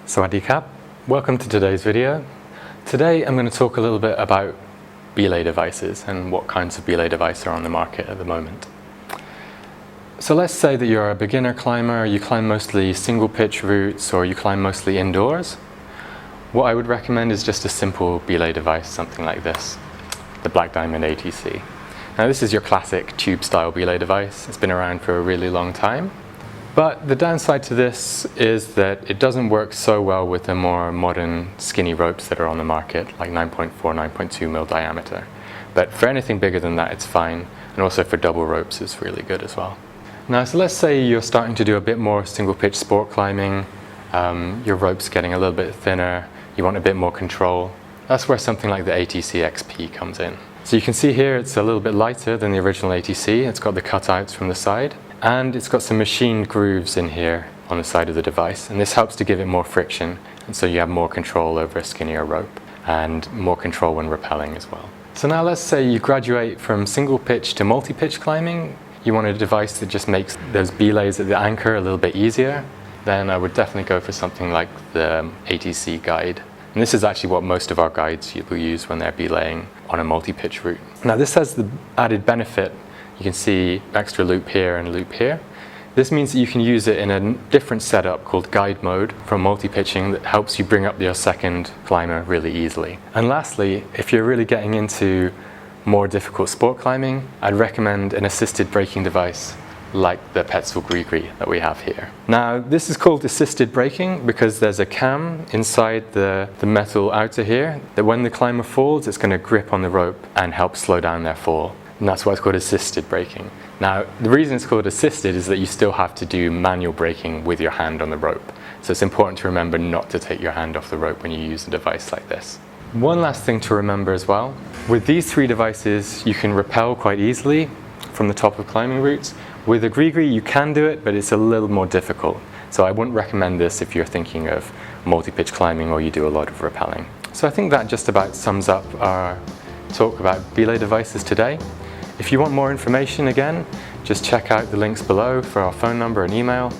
Sawadee Kap. Welcome to today's video. Today I'm going to talk a little bit about belay devices and what kinds of belay devices are on the market at the moment. So let's say that you're a beginner climber, you climb mostly single pitch routes or you climb mostly indoors. What I would recommend is just a simple belay device, something like this, the Black Diamond ATC. Now this is your classic tube style belay device. It's been around for a really long time. But the downside to this is that it doesn't work so well with the more modern skinny ropes that are on the market, like 9.4, 9.2 mil diameter. But for anything bigger than that, it's fine. And also for double ropes, it's really good as well. Now, so let's say you're starting to do a bit more single pitch sport climbing, your rope's getting a little bit thinner, you want a bit more control. That's where something like the ATC XP comes in. So you can see here it's a little bit lighter than the original ATC. It's got the cutouts from the side. And it's got some machined grooves in here on the side of the device, and this helps to give it more friction, and so you have more control over a skinnier rope and more control when rappelling as well. So now let's say you graduate from single pitch to multi-pitch climbing. You want a device that just makes those belays at the anchor a little bit easier. Then I would definitely go for something like the ATC guide. And this is actually what most of our guides will use when they're belaying on a multi-pitch route. Now this has the added benefit. You can see extra loop here and loop here. This means that you can use it in a different setup called guide mode from multi-pitching that helps you bring up your second climber really easily. And lastly, if you're really getting into more difficult sport climbing, I'd recommend an assisted braking device like the Petzl Gree that we have here. Now this is called assisted braking because there's a cam inside the metal outer here that when the climber falls, it's going to grip on the rope and help slow down their fall. And that's why it's called assisted braking. Now, the reason it's called assisted is that you still have to do manual braking with your hand on the rope. So it's important to remember not to take your hand off the rope when you use a device like this. One last thing to remember as well, with these three devices, you can rappel quite easily from the top of climbing routes. With a Gree you can do it, but it's a little more difficult. So I wouldn't recommend this if you're thinking of multi-pitch climbing or you do a lot of rappelling. So I think that just about sums up our talk about belay devices today. If you want more information, again, just check out the links below for our phone number and email,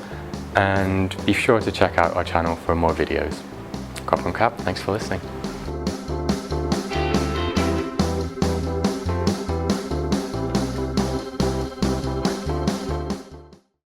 and be sure to check out our channel for more videos. Kap, thanks for listening.